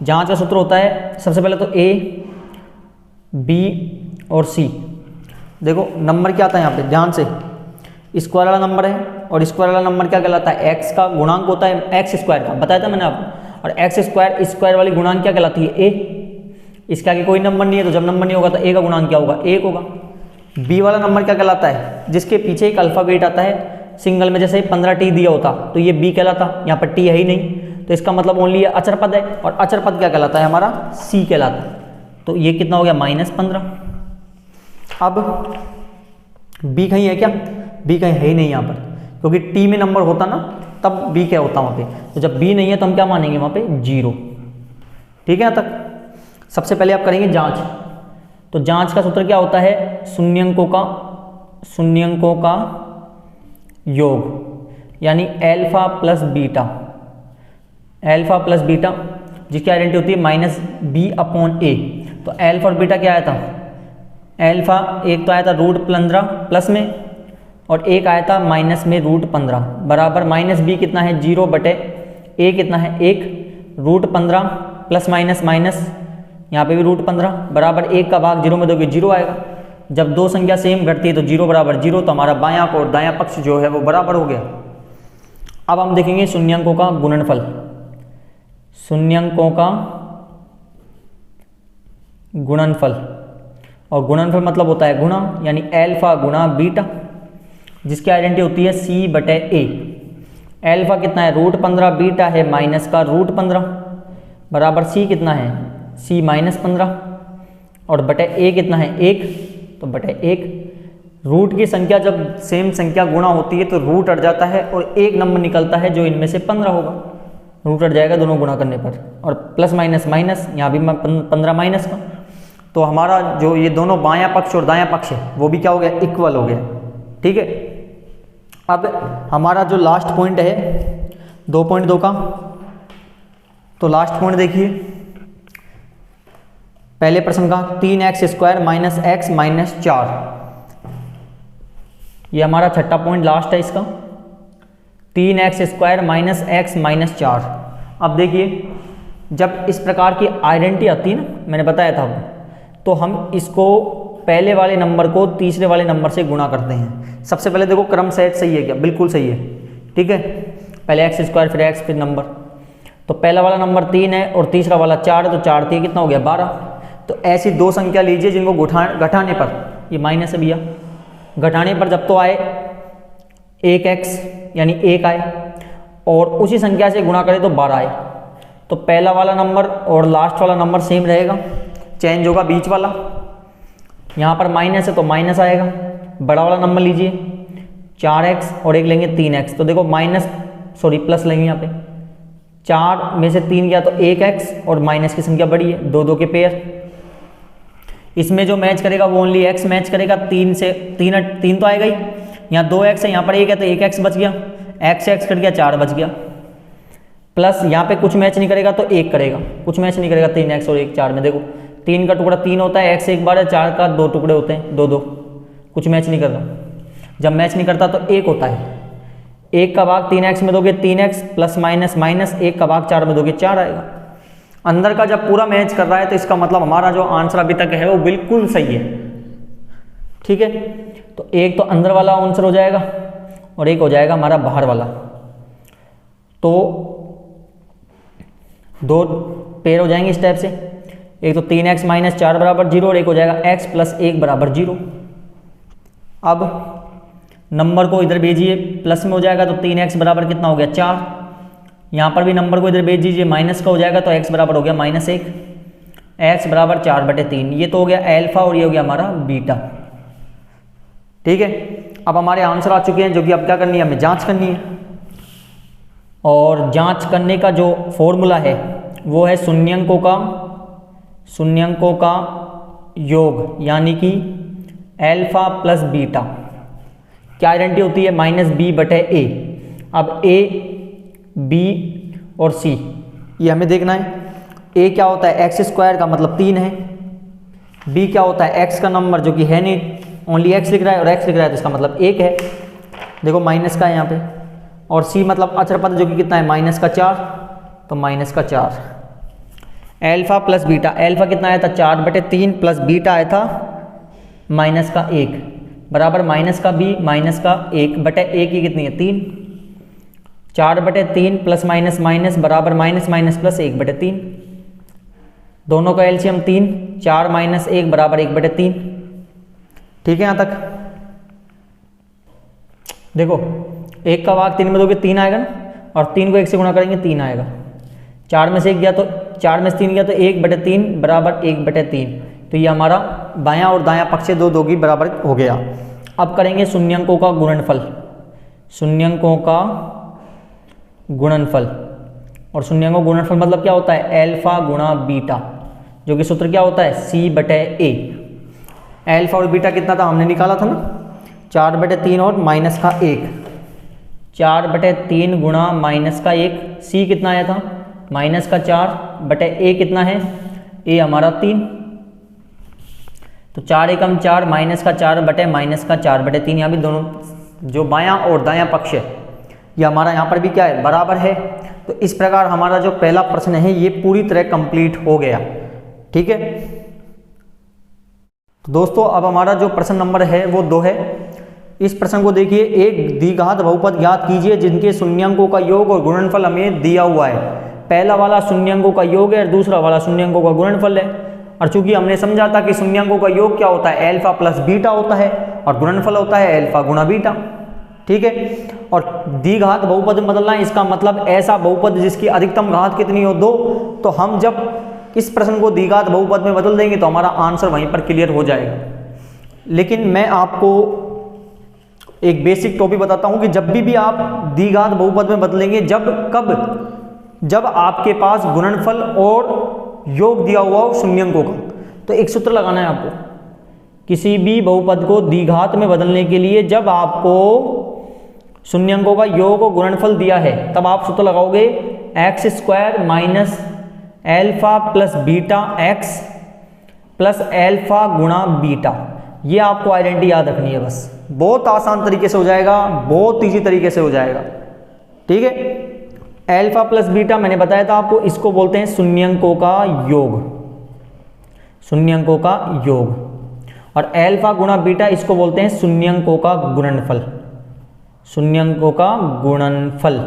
जांच का सूत्र होता है सबसे पहले तो a, b और c। देखो नंबर क्या था यहाँ पे, ध्यान से, स्क्वायर वाला नंबर है, और स्क्वायर वाला नंबर क्या कहलाता है? x का गुणांक होता है x² का, बताया था मैंने आपको। और x² स्क्वायर वाली गुणांक क्या कहलाती है? a। इसके आगे कोई नंबर नहीं है, तो जब नंबर नहीं होगा तो a का गुणांक क्या होगा? 1 होगा। b वाला नंबर क्या कहलाता है? जिसके पीछे एक अल्फाबेट आता है सिंगल में, जैसे 15t दिया होता तो ये b कहलाता, यहाँ पर t है ही नहीं, तो इसका मतलब ओनली ये अचर पद है। और अचर पद क्या कहलाता है? हमारा c कहलाता है। तो ये कितना हो गया? -15। अब b कहीं है क्या? b कहीं है ही नहीं यहाँ पर, क्योंकि t में नंबर होता ना तब b क्या होता वहाँ पे। तो जब b नहीं है तो हम क्या मानेंगे वहाँ पे? 0। ठीक है यहाँ तक? सबसे पहले आप करेंगे जांच। तो जांच का सूत्र क्या होता है? शून्यंकों का योग, यानी अल्फा प्लस बीटा, जिसकी आइडेंटिटी होती है -b/a। तो अल्फा और बीटा क्या आया था? अल्फा एक तो आया था √15 प्लस में, और एक आया था माइनस में √15 बराबर -b कितना है? 0 बटे a कितना है? 1। √15 प्लस माइनस यहाँ पे भी √15 बराबर 1 का भाग 0 में दोगे 0 आएगा। जब 2 संख्या सेम घटती है तो 0 बराबर 0, तो हमारा बायां और दायां पक्ष जो है वो बराबर हो गया। अब हम देखेंगे शून्यंकों का गुणनफल। शून्यंकों का गुणनफल, और गुणनफल मतलब होता है गुणा, यानी अल्फा गुणा बीटा। जिसकी आइडेंटिटी होती है c/a। एल्फा कितना है √15, बीटा है माइनस का √15 बराबर c कितना है c-15 और बटे a कितना है 1, तो बटे 1। रूट की संख्या जब सेम संख्या गुणा होती है तो रूट अट जाता है और एक नंबर निकलता है जो इनमें से 15 होगा, रूट अट जाएगा दोनों गुणा करने पर। और प्लस माइनस माइनस, यहाँ भी 15 माइनस का, तो हमारा जो ये दोनों बायां पक्ष और दायां पक्ष है वो भी क्या हो गया इक्वल हो गया। ठीक है, अब हमारा जो लास्ट पॉइंट है 2.2 का, तो लास्ट पॉइंट देखिए पहले प्रश्न का 3x² - x - 4, ये हमारा छठा पॉइंट लास्ट है इसका, 3x² - x - 4। अब देखिए जब इस प्रकार की आइडेंटिटी आती है ना, मैंने बताया था तो हम इसको पहले वाले नंबर को तीसरे वाले नंबर से गुणा करते हैं। सबसे पहले देखो क्रम सेट सही है क्या, बिल्कुल सही है। ठीक है, पहले x² फिर x फिर नंबर, तो पहला वाला नंबर 3 है और तीसरा वाला 4 है, तो 4 3 कितना हो गया 12। तो ऐसी दो संख्या लीजिए जिनको घटाने पर, ये माइनस है भैया, घटाने पर जब तो आए 1x यानी 1 आए और उसी संख्या से गुणा करें तो 12 आए, तो पहला वाला नंबर और लास्ट वाला नंबर सेम रहेगा, चेंज होगा बीच वाला। यहाँ पर माइनस है तो माइनस आएगा। बड़ा वाला नंबर लीजिए 4x और एक लेंगे 3x, तो देखो प्लस लेंगे यहाँ पे, 4 में से 3 गया तो 1x और माइनस की संख्या बड़ी है, 2 2 के पेयर। इसमें जो मैच करेगा वो ओनली x मैच करेगा, 3 तो आएगा ही, यहाँ 2x है यहाँ पर 1 है तो 1x बच गया, x से x कट गया 4 बच गया, प्लस यहाँ पे कुछ मैच नहीं करेगा तो 1 करेगा, कुछ मैच नहीं करेगा 3x और 1 4 में, देखो 3 का टुकड़ा 3 होता है, x एक बार है, 4 का 2 टुकड़े होते हैं 2 2, कुछ मैच नहीं कर रहा। जब मैच नहीं करता तो 1 होता है, 1 का भाग 3x में दोगे 3x प्लस माइनस माइनस 1 का भाग 4 में दोगे 4 आएगा। अंदर का जब पूरा मैच कर रहा है तो इसका मतलब हमारा जो आंसर अभी तक है वो बिल्कुल सही है। ठीक है, तो एक तो अंदर वाला आंसर हो जाएगा और एक हो जाएगा हमारा बाहर वाला, तो 2 पेयर हो जाएंगे इस टाइप से, एक तो 3x - 4 बराबर 0 और एक हो जाएगा x + 1 बराबर 0। अब नंबर को इधर भेजिए, प्लस में हो जाएगा तो 3x बराबर कितना हो गया 4, यहाँ पर भी नंबर को इधर भेज दीजिए, माइनस का हो जाएगा तो x बराबर हो गया -1, x बराबर 4/3। ये तो हो गया एल्फा और ये हो गया हमारा बीटा। ठीक है, अब हमारे आंसर आ चुके हैं, जो कि अब क्या करनी है, हमें जांच करनी है। और जांच करने का जो फॉर्मूला है वो है शून्यंकों का योग, यानी कि एल्फा प्लस बीटा। क्या आइडेंटिटी होती है -b/a। अब a, b और c ये हमें देखना है। a क्या होता है x² का मतलब 3 है, b क्या होता है x का नंबर जो कि है नहीं, ओनली x लिख रहा है और x लिख रहा है तो इसका मतलब 1 है, देखो माइनस का है यहाँ पे, और c मतलब अचर पद जो कि कितना है -4, तो -4। एल्फा प्लस बीटा, एल्फा कितना आया था 4/3 प्लस बीटा आया था -1 बराबर -1 की कितनी है 3, 4/3 प्लस माइनस माइनस बराबर माइनस माइनस प्लस 1/3, दोनों का एलसीएम 3, 4 - 1 बराबर 1/3। ठीक है, यहाँ तक देखो 1 का भाग 3 में दोगे 3 आएगा ना, और 3 को 1 से गुणा करेंगे 3 आएगा, 4 में से 1 गया तो 4 में से 3 गया तो 1/3 बराबर 1/3। तो ये हमारा बायां और दायां पक्ष 2 2 की बराबर हो गया। अब करेंगे शून्यंकों का गुणनफल, शून्यंकों का गुणनफल। और शून्यंकों का गुणनफल मतलब क्या होता है एल्फा गुणा बीटा, जो कि सूत्र क्या होता है c/a। एल्फा और बीटा कितना था हमने निकाला था ना 4/3 और -1, 4/3 गुणा -1, c कितना आया था -4/a कितना है a हमारा 3, तो 4 एकम 4 -4/-4/3। यहाँ भी दोनों जो बायां और दायां पक्ष है ये हमारा यहाँ पर भी क्या है बराबर है। तो इस प्रकार हमारा जो पहला प्रश्न है ये पूरी तरह कंप्लीट हो गया। ठीक है, तो दोस्तों अब हमारा जो प्रश्न नंबर है वो 2 है। इस प्रश्न को देखिए, एक द्विघात बहुपद ज्ञात कीजिए जिनके शून्यंकों का योग और गुणनफल हमें दिया हुआ है। पहला वाला शून्यंकों का योग है और दूसरा वाला शून्यंकों का गुणनफल है। और चूंकि हमने समझा था कि शून्यंकों का योग क्या होता है एल्फा प्लस बीटा होता है और गुणनफल होता है एल्फा गुणा बीटा। ठीक है। और द्विघात बहुपद में बदलना है, इसका मतलब ऐसा बहुपद जिसकी अधिकतम घात कितनी हो 2। तो हम जब इस प्रश्न को द्विघात बहुपद में बदल देंगे तो हमारा आंसर वहीं पर क्लियर हो जाएगा। लेकिन मैं आपको एक बेसिक टॉपिक बताता हूं कि जब भी आप द्विघात बहुपद में बदलेंगे, जब आपके पास गुणनफल और योग दिया हुआ हो शून्यंकों का, तो एक सूत्र लगाना है आपको। किसी भी बहुपद को द्विघात में बदलने के लिए जब आपको शून्यंकों का योग और गुणनफल दिया है, तब आप सूत्र लगाओगे x square minus alpha plus beta x plus alpha गुणा बीटा। ये आपको आइडेंटिटी याद रखनी है बस। बहुत आसान तरीके से हो जाएगा, बहुत ईजी तरीके से हो जाएगा, ठीक है। एल्फा प्लस बीटा मैंने बताया था आपको, इसको बोलते हैं शून्यंकों का योग, शून्यंकों का योग। और एल्फा गुणा बीटा इसको बोलते हैं शून्यंकों का गुणनफल, शून्यंकों का गुणनफल।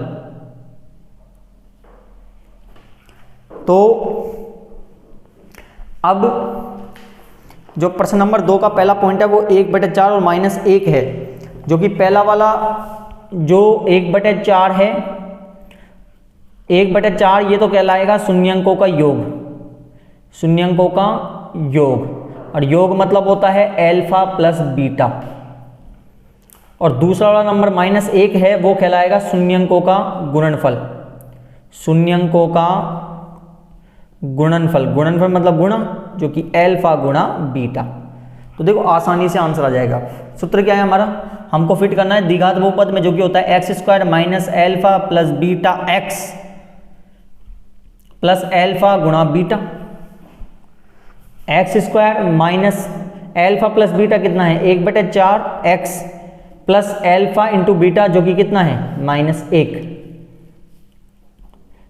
तो अब जो प्रश्न नंबर 2 का पहला पॉइंट है वो 1/4 और -1 है, जो कि पहला वाला जो 1/4 है, 1/4 ये तो कहलाएगा शून्यंकों का योग, शून्यंकों का योग। और योग मतलब होता है एल्फा प्लस बीटा। और दूसरा वाला नंबर -1 है, वो कहलाएगा शून्यंकों का गुणनफल, शून्यंकों का गुणनफल। गुणनफल मतलब गुणा, जो कि एल्फा गुणा बीटा। तो देखो आसानी से आंसर आ जाएगा। सूत्र क्या है हमारा, हमको फिट करना है द्विघात बहुपद में, जो कि होता है x square minus alpha plus beta x plus alpha गुणा beta. X square minus alpha plus beta कितना है 1/4 x plus alpha into beta, जो कि कितना है -1।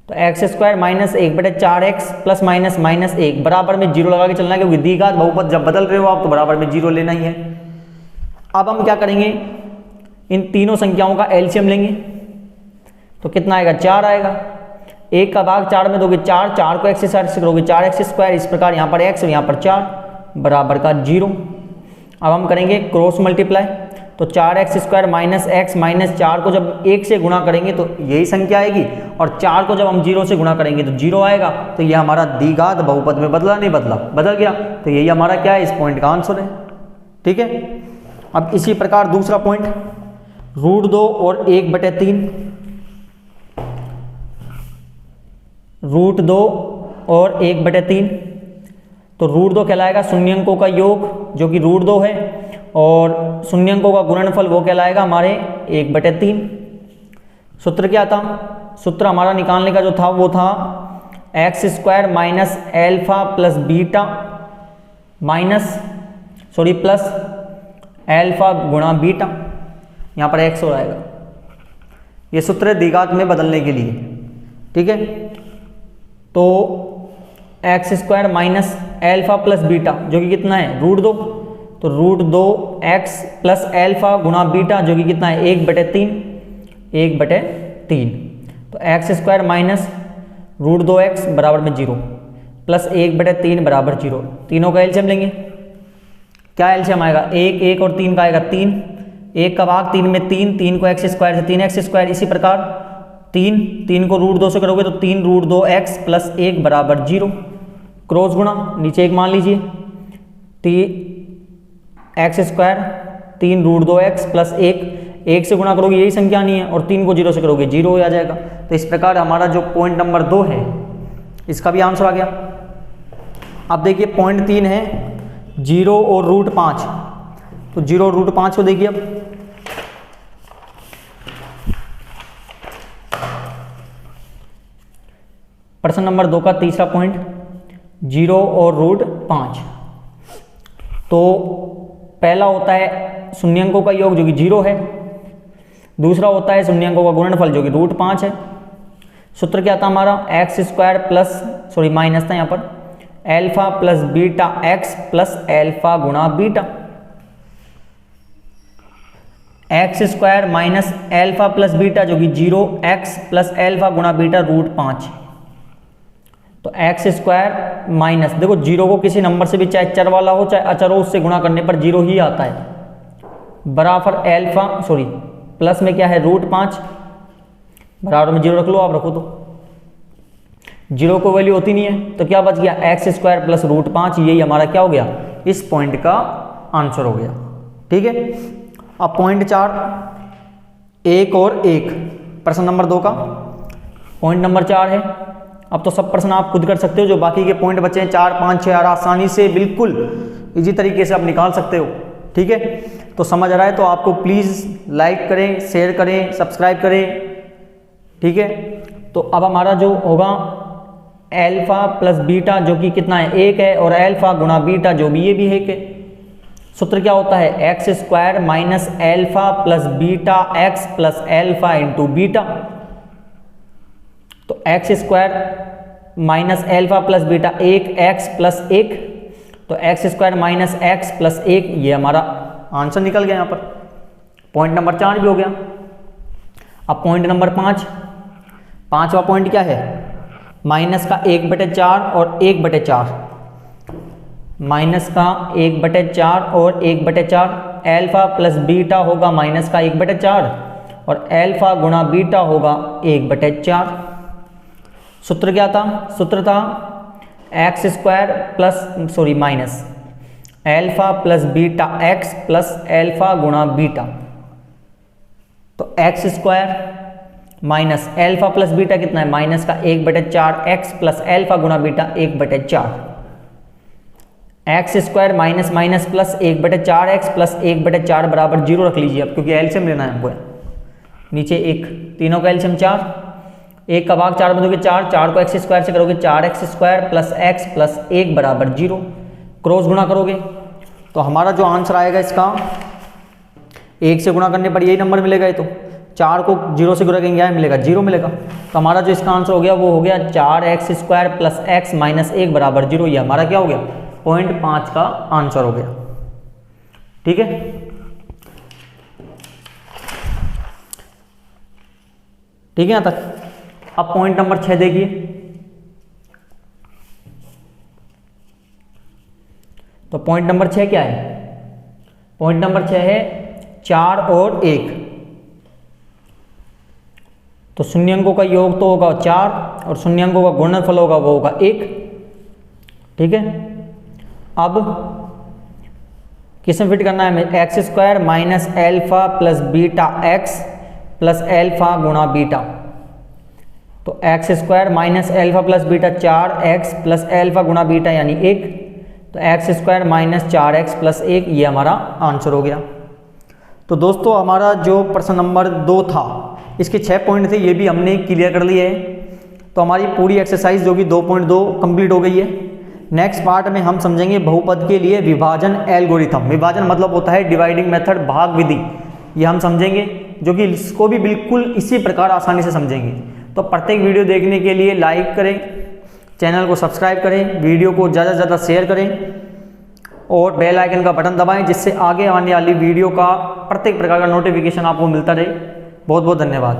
तो x square minus 1/4 x plus minus -1 बराबर में 0 लगा के चलना है, क्योंकि द्विघात बहुपद जब बदल रहे हो आप तो बराबर में 0 लेना ही है। अब हम क्या करेंगे, इन तीनों संख्याओं का एलसीएम लेंगे, तो कितना आएगा 4 आएगा। 1 का भाग 4 में दोगे 4, 4 को एक्स से करोगे 4x स्क्वायर, इस प्रकार यहाँ पर x और यहाँ पर 4 बराबर का 0। अब हम करेंगे क्रॉस मल्टीप्लाई, तो 4x square minus x minus 4 को जब 1 से गुणा करेंगे तो यही संख्या आएगी, और 4 को जब हम 0 से गुणा करेंगे तो 0 आएगा। तो ये हमारा द्विघात बहुपद में बदला नहीं बदला, बदल गया। तो यही हमारा क्या है, इस पॉइंट का आंसर है, ठीक है। अब इसी प्रकार दूसरा पॉइंट √2 और 1/3, √2 और 1/3। तो √2 कहलाएगा शून्यंकों का योग, जो कि √2 है, और शून्यंकों का गुणनफल वो कहलाएगा हमारे 1/3। सूत्र क्या था, सूत्र हमारा निकालने का जो था वो था x square minus alpha plus beta plus alpha गुणा बीटा, यहाँ पर एक्स हो आएगा। ये सूत्र है द्विघात में बदलने के लिए, ठीक है। तो x square minus alpha plus beta, जो कि कितना है √2, तो √2 एक्स प्लस एल्फा गुणा बीटा, जो कि कितना है 1/3। तो एक्स स्क्वायर माइनस √2 एक्स बराबर में 0 प्लस 1/3 बराबर 0। तीनों का एलसीएम लेंगे, क्या एलसीएम आएगा 1 और 3 का आएगा 3, 1 का भाग 3 में 3, 3 को एक्स स्क्वायर से 3x स्क्वायर, इसी प्रकार 3 को √2 से करोगे तो 3 √2 एक्स प्लस 1 बराबर 0। क्रॉस गुणा, नीचे 1 मान लीजिए, एक्स स्क्वायर 3 √2 एक्स प्लस 1 से गुणा करोगे यही संख्या नहीं है, और 3 को 0 से करोगे 0 आ जाएगा। तो इस प्रकार हमारा जो पॉइंट नंबर 2 है इसका भी आंसर आ गया। अब देखिए पॉइंट 3 है 0 और √5, तो 0 और √5 को देखिए। अब प्रश्न नंबर 2 का तीसरा पॉइंट 0 और √5। तो पहला होता है शून्यंकों का योग, जो कि 0 है। दूसरा होता है शून्यंकों का गुणनफल, जो कि √5 है। सूत्र क्या था हमारा, एक्स स्क्वायर प्लस माइनस था यहाँ पर, alpha plus beta x plus alpha गुणा beta. X square minus alpha plus beta, जो कि 0 एक्स प्लस एल्फा गुणा बीटा √5। तो एक्स स्क्वायर माइनस, देखो 0 को किसी नंबर से भी, चाहे चर वाला हो चाहे अचर हो, उससे गुणा करने पर 0 ही आता है, बराबर प्लस में क्या है √5, बराबर में 0 रख लो, आप रखो तो 0 को वैल्यू होती नहीं है, तो क्या बच गया x² प्लस √5, यही हमारा क्या हो गया, इस पॉइंट का आंसर हो गया। ठीक है, अब पॉइंट 4, 1 और 1, प्रश्न नंबर 2 का पॉइंट नंबर 4 है। अब तो सब प्रश्न आप खुद कर सकते हो, जो बाकी के पॉइंट बचे हैं 4, 5, 6 और आसानी से बिल्कुल इजी तरीके से आप निकाल सकते हो। ठीक है, तो समझ आ रहा है तो आपको प्लीज़ लाइक करें, शेयर करें, सब्सक्राइब करें। ठीक है, तो अब हमारा जो होगा अल्फा प्लस बीटा जो कि कितना है 1 है, और अल्फा गुणा बीटा जो भी ये भी 1 है। सूत्र क्या होता है x² minus alpha plus beta x plus alpha into beta. तो x² minus alpha plus beta 1x plus 1, तो x² माइनस x प्लस 1, ये हमारा आंसर निकल गया यहाँ पर। पॉइंट नंबर 4 भी हो गया। अब पॉइंट नंबर 5, पांचवा पॉइंट क्या है, माइनस का 1/4 और 1/4, माइनस का 1/4 और 1/4, अल्फा प्लस बीटा होगा माइनस का 1/4 और अल्फा गुणा बीटा होगा 1/4। सूत्र क्या था, सूत्र था minus alpha plus beta x plus alpha गुणा बीटा। तो x² minus alpha plus beta कितना है, माइनस का 1/4 x प्लस अल्फा गुणा beta 1/4। x² minus minus plus 1/4 x plus 1/4 बराबर 0 रख लीजिए अब, क्योंकि एलसीएम लेना है हमको। नीचे 1, तीनों का एलसीएम 4, 1 का भाग 4 बदलोगे 4, 4 को x² से करोगे 4x² प्लस x प्लस 1 बराबर 0, क्रॉस गुणा करोगे तो हमारा जो आंसर आएगा इसका 1 से गुणा करने पर यही नंबर मिलेगा। ये तो 4 को 0 से गुणा करेंगे क्या मिलेगा, 0 मिलेगा। तो हमारा जो इसका आंसर हो गया वो हो गया 4x² प्लस x माइनस 1 बराबर 0। ये हमारा क्या हो गया, पॉइंट 5 का आंसर हो गया। ठीक है, ठीक है यहाँ तक। अब पॉइंट नंबर 6 देखिए, तो पॉइंट नंबर 6 क्या है, पॉइंट नंबर 6 है 4 और 1, तो शून्यंकों का योग तो होगा 4 और शून्यंकों का गुणनफल होगा वो होगा 1। ठीक है, अब किस में फिट करना है हमें, x² minus alpha plus beta x plus alpha गुणा बीटा। तो x² minus alpha plus beta 4x plus alpha गुणा बीटा यानी 1, तो x² माइनस 4x प्लस 1, ये हमारा आंसर हो गया। तो दोस्तों हमारा जो प्रश्न नंबर 2 था, इसके 6 पॉइंट थे, ये भी हमने क्लियर कर लिए हैं। तो हमारी पूरी एक्सरसाइज जो कि 2.2 कंप्लीट हो गई है। नेक्स्ट पार्ट में हम समझेंगे बहुपद के लिए विभाजन एल्गोरिथम। विभाजन मतलब होता है डिवाइडिंग मेथड, भाग विधि, ये हम समझेंगे, जो कि इसको भी बिल्कुल इसी प्रकार आसानी से समझेंगे। तो प्रत्येक वीडियो देखने के लिए लाइक करें, चैनल को सब्सक्राइब करें, वीडियो को ज़्यादा से ज़्यादा शेयर करें और बेल आइकन का बटन दबाएं, जिससे आगे आने वाली वीडियो का प्रत्येक प्रकार का नोटिफिकेशन आपको मिलता रहे। बहुत बहुत धन्यवाद।